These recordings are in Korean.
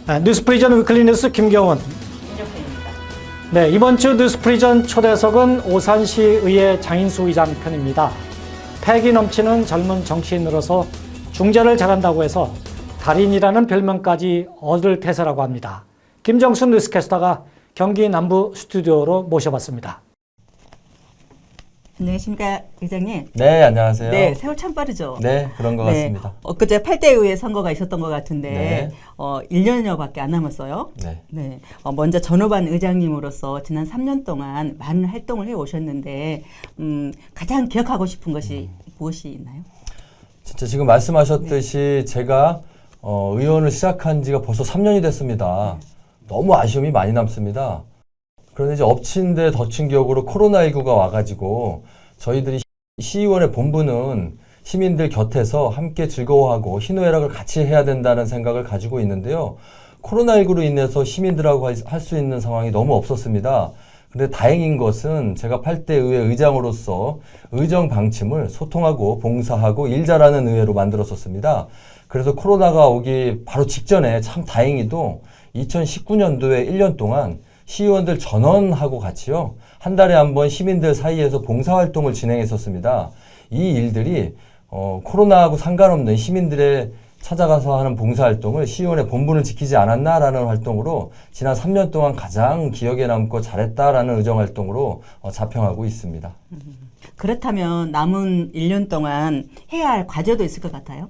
뉴스프리전 위클리 뉴스 김경원. 김정태입니다. 네, 이번 주 뉴스프리전 초대석은 오산시의회 장인수 의장 편입니다. 패기 넘치는 젊은 정치인으로서 중재를 잘한다고 해서 달인이라는 별명까지 얻을 태세라고 합니다. 김정순 뉴스캐스터가 경기 남부 스튜디오로 모셔봤습니다. 안녕하십니까, 의장님. 네, 안녕하세요. 네, 세월 참 빠르죠. 네, 그런 것 같습니다. 엊그제 8대 의회 선거가 있었던 것 같은데 네. 1년여밖에 안 남았어요. 네. 먼저 전호반 의장님으로서 지난 3년 동안 많은 활동을 해 오셨는데 가장 기억하고 싶은 것이 무엇이 있나요? 진짜 지금 말씀하셨듯이 제가 의원을 시작한 지가 벌써 3년이 됐습니다. 너무 아쉬움이 많이 남습니다. 그런데 이제 엎친 데 덮친 격으로 코로나19가 와가지고 저희들이 시의원의 본분은 시민들 곁에서 함께 즐거워하고 희노애락을 같이 해야 된다는 생각을 가지고 있는데요. 코로나19로 인해서 시민들하고 할 수 있는 상황이 너무 없었습니다. 근데 다행인 것은 제가 8대 의회 의장으로서 의정 방침을 소통하고 봉사하고 일 잘하는 의회로 만들었었습니다. 그래서 코로나가 오기 바로 직전에 참 다행히도 2019년도에 1년 동안 시의원들 전원하고 같이요. 한 달에 한 번 시민들 사이에서 봉사활동을 진행했었습니다. 이 일들이 코로나하고 상관없는 시민들의 찾아가서 하는 봉사활동을 시의원의 본분을 지키지 않았나라는 활동으로 지난 3년 동안 가장 기억에 남고 잘했다라는 의정활동으로 자평하고 있습니다. 그렇다면 남은 1년 동안 해야 할 과제도 있을 것 같아요?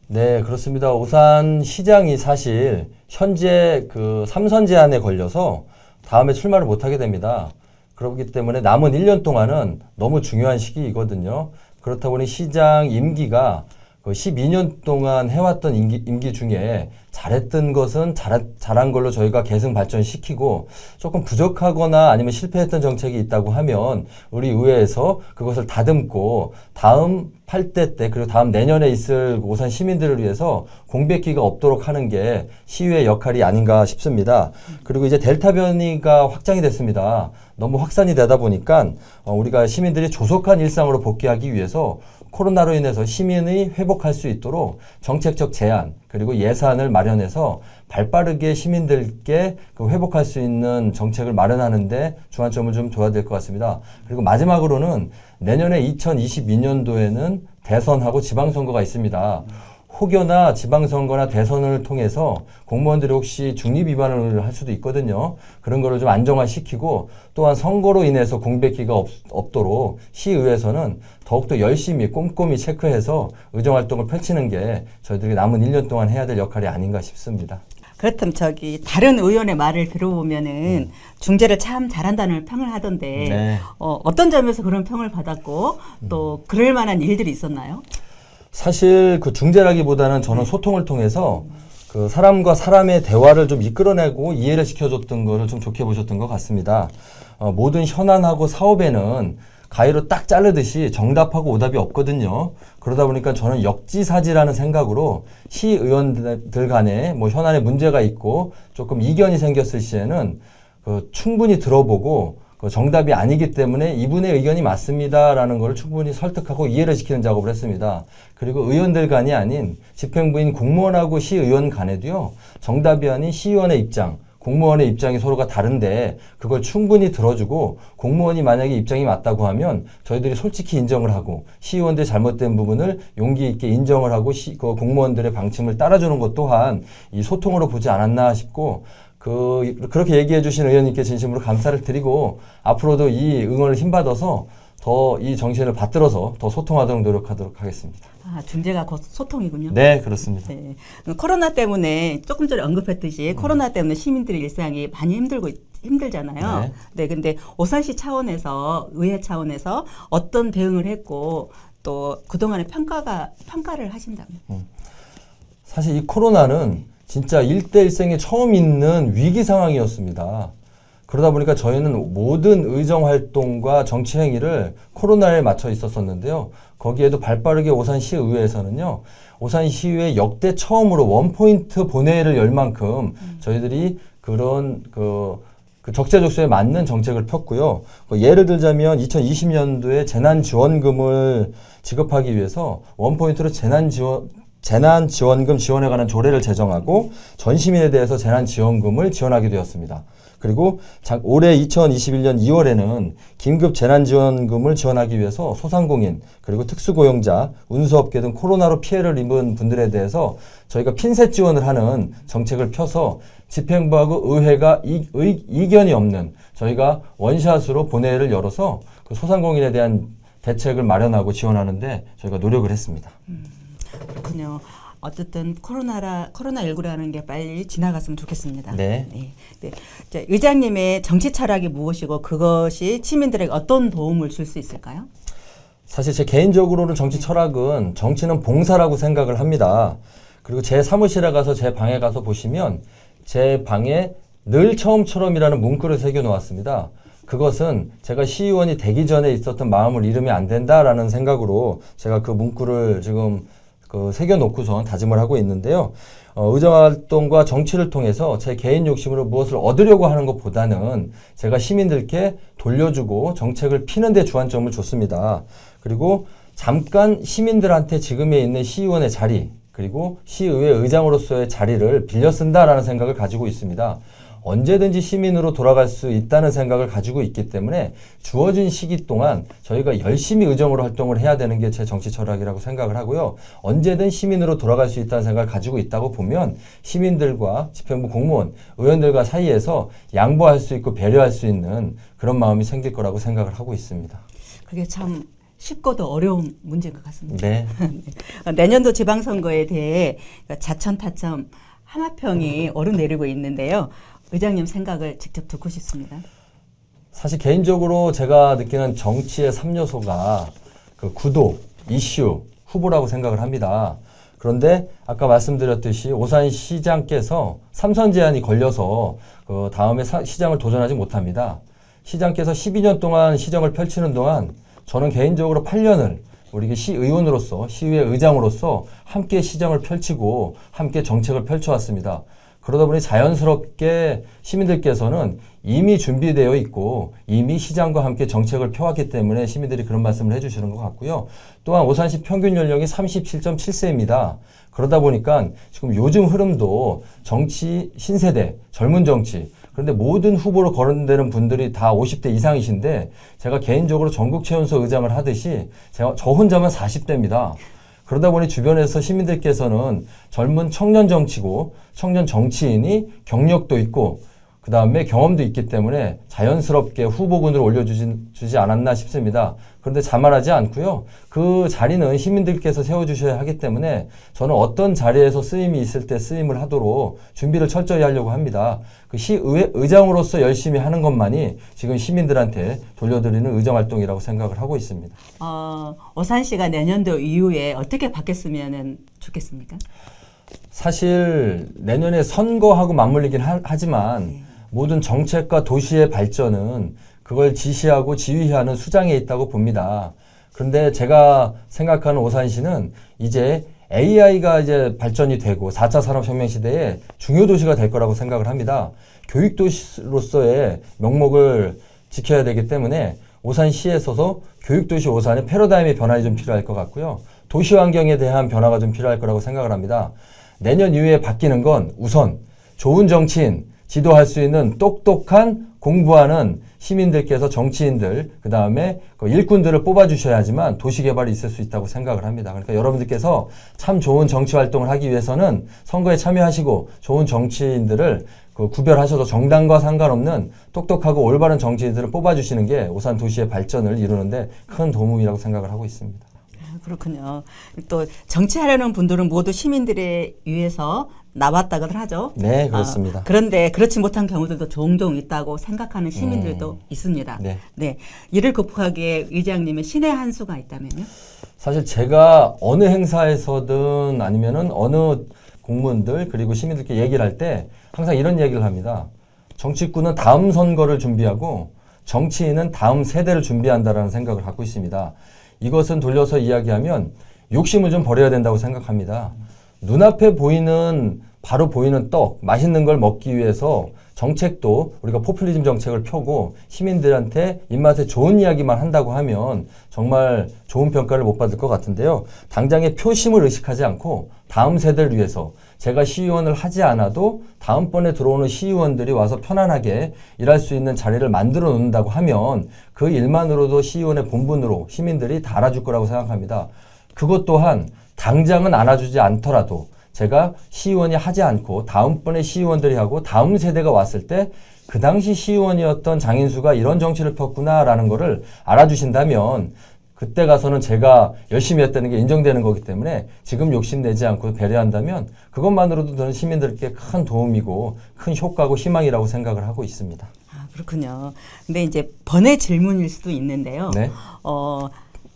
네, 그렇습니다. 오산 시장이 사실 현재 그 3선 제한에 걸려서 다음에 출마를 못하게 됩니다. 그렇기 때문에 남은 1년 동안은 너무 중요한 시기이거든요. 그렇다 보니 시장 임기가 12년 동안 해왔던 임기 중에 잘했던 것은 잘한 걸로 저희가 계승 발전시키고 조금 부족하거나 아니면 실패했던 정책이 있다고 하면 우리 의회에서 그것을 다듬고 다음 8대 때 그리고 다음 내년에 있을 오산 시민들을 위해서 공백기가 없도록 하는 게 시의회 역할이 아닌가 싶습니다. 그리고 이제 델타 변이가 확장이 됐습니다. 너무 확산이 되다 보니까 우리가 시민들이 조속한 일상으로 복귀하기 위해서 코로나로 인해서 시민이 회복할 수 있도록 정책적 제안 그리고 예산을 마련해서 발빠르게 시민들께 회복할 수 있는 정책을 마련하는데 주안점을 좀 둬야 될 것 같습니다. 그리고 마지막으로는 내년에 2022년도에는 대선하고 지방선거가 있습니다. 혹여나 지방선거나 대선을 통해서 공무원들이 혹시 중립 위반을 할 수도 있거든요. 그런 거를 좀 안정화시키고 또한 선거로 인해서 공백기가 없도록 시의회에서는 더욱더 열심히 꼼꼼히 체크해서 의정활동을 펼치는 게 저희들이 남은 1년 동안 해야 될 역할이 아닌가 싶습니다. 그렇다면 다른 의원의 말을 들어보면은 중재를 참 잘한다는 평을 하던데 네. 어떤 점에서 그런 평을 받았고 또 그럴 만한 일들이 있었나요? 사실 그 중재라기보다는 저는 소통을 통해서 그 사람과 사람의 대화를 좀 이끌어내고 이해를 시켜줬던 거를 좀 좋게 보셨던 것 같습니다. 모든 현안하고 사업에는 가위로 딱 자르듯이 정답하고 오답이 없거든요. 그러다 보니까 저는 역지사지라는 생각으로 시의원들 간에 뭐 현안에 문제가 있고 조금 이견이 생겼을 시에는 충분히 들어보고 정답이 아니기 때문에 이분의 의견이 맞습니다라는 걸 충분히 설득하고 이해를 시키는 작업을 했습니다. 그리고 의원들 간이 아닌 집행부인 공무원하고 시의원 간에도요. 정답이 아닌 시의원의 입장, 공무원의 입장이 서로가 다른데 그걸 충분히 들어주고 공무원이 만약에 입장이 맞다고 하면 저희들이 솔직히 인정을 하고 시의원들의 잘못된 부분을 용기 있게 인정을 하고 그 공무원들의 방침을 따라주는 것 또한 이 소통으로 보지 않았나 싶고 그렇게 얘기해 주신 의원님께 진심으로 감사를 드리고 앞으로도 이 응원을 힘받아서 더 이 정신을 받들어서 더 소통하도록 노력하도록 하겠습니다. 중재가 곧 소통이군요. 네, 그렇습니다. 네. 코로나 때문에 조금 전에 언급했듯이 코로나 때문에 시민들의 일상이 많이 힘들잖아요. 네, 근데 오산시 차원에서 의회 차원에서 어떤 대응을 했고 또 그동안의 평가를 하신다면? 사실 이 코로나는 진짜 일대일생에 처음 있는 위기 상황이었습니다. 그러다 보니까 저희는 모든 의정 활동과 정치 행위를 코로나에 맞춰 있었었는데요. 거기에도 발빠르게 오산시의회에서는요. 오산시의회 역대 처음으로 원포인트 본회의를 열 만큼 저희들이 그런 그 적재적소에 맞는 정책을 폈고요. 예를 들자면 2020년도에 재난지원금을 지급하기 위해서 원포인트로 재난지원금 지원에 관한 조례를 제정하고 전 시민에 대해서 재난지원금을 지원하게 되었습니다. 그리고 올해 2021년 2월에는 긴급 재난지원금을 지원하기 위해서 소상공인 그리고 특수고용자, 운수업계 등 코로나로 피해를 입은 분들에 대해서 저희가 핀셋 지원을 하는 정책을 펴서 집행부하고 의회가 이견이 없는 저희가 원샷으로 본회의를 열어서 그 소상공인에 대한 대책을 마련하고 지원하는데 저희가 노력을 했습니다. 그렇군요. 어쨌든 코로나19라는 게 빨리 지나갔으면 좋겠습니다. 네. 네. 자, 의장님의 정치 철학이 무엇이고 그것이 시민들에게 어떤 도움을 줄 수 있을까요? 사실 제 개인적으로는 정치 철학은 정치는 봉사라고 생각을 합니다. 그리고 제 사무실에 가서 제 방에 가서 보시면 제 방에 늘 처음처럼이라는 문구를 새겨 놓았습니다. 그것은 제가 시의원이 되기 전에 있었던 마음을 잃으면 안 된다라는 생각으로 제가 그 문구를 지금 새겨놓고선 다짐을 하고 있는데요. 의정활동과 정치를 통해서 제 개인 욕심으로 무엇을 얻으려고 하는 것보다는 제가 시민들께 돌려주고 정책을 피는 데 주안점을 줬습니다. 그리고 잠깐 시민들한테 지금에 있는 시의원의 자리 그리고 시의회 의장으로서의 자리를 빌려 쓴다라는 생각을 가지고 있습니다. 언제든지 시민으로 돌아갈 수 있다는 생각을 가지고 있기 때문에 주어진 시기 동안 저희가 열심히 의정으로 활동을 해야 되는 게 제 정치 철학이라고 생각을 하고요. 언제든 시민으로 돌아갈 수 있다는 생각을 가지고 있다고 보면 시민들과 집행부 공무원, 의원들과 사이에서 양보할 수 있고 배려할 수 있는 그런 마음이 생길 거라고 생각을 하고 있습니다. 그게 참 쉽고도 어려운 문제인 것 같습니다. 네. 내년도 지방선거에 대해 자천타천 하마평이 오르내리고 있는데요. 의장님 생각을 직접 듣고 싶습니다. 사실 개인적으로 제가 느끼는 정치의 3요소가 그 구도, 이슈, 후보라고 생각을 합니다. 그런데 아까 말씀드렸듯이 오산시장께서 3선 제한이 걸려서 그 다음에 시장을 도전하지 못합니다. 시장께서 12년 동안 시정을 펼치는 동안 저는 개인적으로 8년을 우리 시의원으로서 시의회 의장으로서 함께 시정을 펼치고 함께 정책을 펼쳐왔습니다. 그러다 보니 자연스럽게 시민들께서는 이미 준비되어 있고 이미 시장과 함께 정책을 펴왔기 때문에 시민들이 그런 말씀을 해주시는 것 같고요. 또한 오산시 평균 연령이 37.7세입니다. 그러다 보니까 지금 요즘 흐름도 정치 신세대, 젊은 정치 그런데 모든 후보로 거론되는 분들이 다 50대 이상이신데 제가 개인적으로 전국 최연소 의장을 하듯이 저 혼자만 40대입니다. 그러다 보니 주변에서 시민들께서는 젊은 청년 정치고 청년 정치인이 경력도 있고 그 다음에 경험도 있기 때문에 자연스럽게 후보군을 올려주지 않았나 싶습니다. 그런데 자만하지 않고요. 그 자리는 시민들께서 세워주셔야 하기 때문에 저는 어떤 자리에서 쓰임이 있을 때 쓰임을 하도록 준비를 철저히 하려고 합니다. 그 시의회 의장으로서 열심히 하는 것만이 지금 시민들한테 돌려드리는 의정활동이라고 생각을 하고 있습니다. 오산시가 내년도 이후에 어떻게 바뀌었으면 좋겠습니까? 사실 내년에 선거하고 맞물리긴 하지만 모든 정책과 도시의 발전은 그걸 지시하고 지휘하는 수장에 있다고 봅니다. 그런데 제가 생각하는 오산시는 이제 AI가 이제 발전이 되고 4차 산업혁명 시대에 중요 도시가 될 거라고 생각을 합니다. 교육도시로서의 명목을 지켜야 되기 때문에 오산시에서도 교육도시 오산의 패러다임의 변화가 좀 필요할 것 같고요. 도시환경에 대한 변화가 좀 필요할 거라고 생각을 합니다. 내년 이후에 바뀌는 건 우선 좋은 정치인, 지도할 수 있는 똑똑한 공부하는 시민들께서 정치인들, 그 다음에 일꾼들을 뽑아주셔야지만 도시개발이 있을 수 있다고 생각을 합니다. 그러니까 여러분들께서 참 좋은 정치활동을 하기 위해서는 선거에 참여하시고 좋은 정치인들을 구별하셔서 정당과 상관없는 똑똑하고 올바른 정치인들을 뽑아주시는 게 오산 도시의 발전을 이루는데 큰 도움이라고 생각을 하고 있습니다. 그렇군요. 또 정치하려는 분들은 모두 시민들에 위해서 나왔다고들 하죠. 네, 그렇습니다. 그런데 그렇지 못한 경우들도 종종 있다고 생각하는 시민들도 있습니다. 네. 이를 극복하기에 의장님의 신의 한 수가 있다면요? 사실 제가 어느 행사에서든 아니면은 어느 공무원들 그리고 시민들께 얘기를 할 때 항상 이런 얘기를 합니다. 정치꾼은 다음 선거를 준비하고 정치인은 다음 세대를 준비한다라는 생각을 갖고 있습니다. 이것은 돌려서 이야기하면 욕심을 좀 버려야 된다고 생각합니다. 눈앞에 보이는 바로 보이는 떡, 맛있는 걸 먹기 위해서 정책도 우리가 포퓰리즘 정책을 펴고 시민들한테 입맛에 좋은 이야기만 한다고 하면 정말 좋은 평가를 못 받을 것 같은데요. 당장의 표심을 의식하지 않고 다음 세대를 위해서 제가 시의원을 하지 않아도 다음번에 들어오는 시의원들이 와서 편안하게 일할 수 있는 자리를 만들어 놓는다고 하면 그 일만으로도 시의원의 본분으로 시민들이 다 알아줄 거라고 생각합니다. 그것 또한 당장은 안아주지 않더라도 제가 시의원이 하지 않고 다음번에 시의원들이 하고 다음 세대가 왔을 때 그 당시 시의원이었던 장인수가 이런 정치를 폈구나라는 거를 알아주신다면 그때 가서는 제가 열심히 했다는 게 인정되는 거기 때문에 지금 욕심내지 않고 배려한다면 그것만으로도 저는 시민들께 큰 도움이고 큰 효과고 희망이라고 생각을 하고 있습니다. 아, 그렇군요. 근데 이제 번외 질문일 수도 있는데요. 네.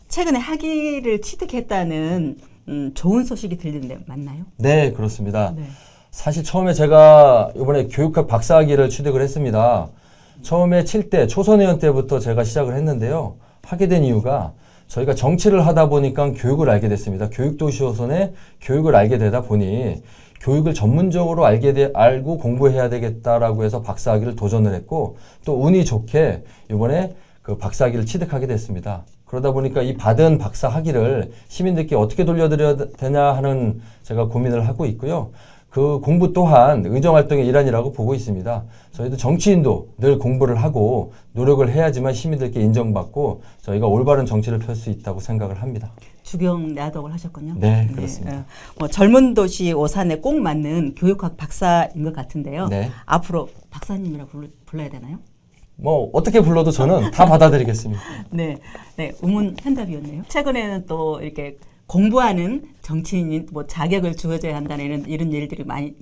최근에 학위를 취득했다는 좋은 소식이 들리는데 맞나요? 네, 그렇습니다. 네. 사실 처음에 제가 이번에 교육학 박사학위를 취득을 했습니다. 처음에 7대 초선의원 때부터 제가 시작을 했는데요. 하게 된 이유가 저희가 정치를 하다 보니까 교육을 알게 됐습니다. 교육도시호선에 교육을 알게 되다 보니 교육을 전문적으로 알고 공부해야 되겠다라고 해서 박사학위를 도전을 했고 또 운이 좋게 이번에 그 박사학위를 취득하게 됐습니다. 그러다 보니까 이 받은 박사 학위를 시민들께 어떻게 돌려드려야 되냐 하는 제가 고민을 하고 있고요. 그 공부 또한 의정활동의 일환이라고 보고 있습니다. 저희도 정치인도 늘 공부를 하고 노력을 해야지만 시민들께 인정받고 저희가 올바른 정치를 펼 수 있다고 생각을 합니다. 주경 내덕을 하셨군요. 네, 그렇습니다. 뭐 젊은 도시 오산에 꼭 맞는 교육학 박사인 것 같은데요. 네. 앞으로 박사님이라고 불러야 되나요? 뭐 어떻게 불러도 저는 다 받아들이겠습니다. 네, 네, 우문현답이었네요. 최근에는 또 이렇게 공부하는 정치인이 뭐 자격을 주어져야 한다는 이런 얘기들이 많이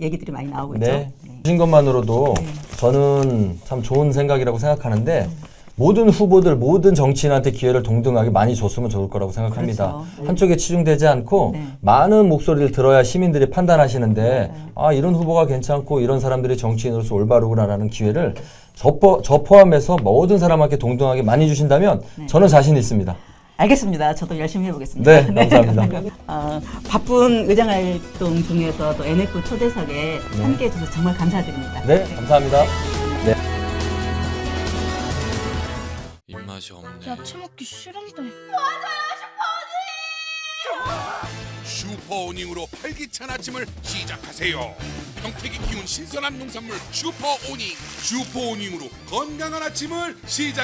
나오고 있죠. 네. 주신 것만으로도 저는 참 좋은 생각이라고 생각하는데 모든 후보들, 모든 정치인한테 기회를 동등하게 많이 줬으면 좋을 거라고 생각합니다. 그렇죠. 네. 한쪽에 치중되지 않고 네. 많은 목소리를 들어야 시민들이 판단하시는데 아 이런 후보가 괜찮고 이런 사람들이 정치인으로서 올바르구나라는 기회를 저 포함해서 모든 사람한테 동등하게 많이 주신다면 저는 자신 있습니다. 알겠습니다. 저도 열심히 해보겠습니다. 네, 감사합니다. 바쁜 의정활동 중에서 또 NF 초대석에 함께해 주셔서 정말 감사드립니다. 네, 감사합니다. 네. 입맛이 없네. 야채 먹기 싫은데. 슈퍼오닝으로 활기찬 아침을 시작하세요. 평택이 키운 신선한 농산물 슈퍼오닝. 슈퍼오닝으로 건강한 아침을 시작.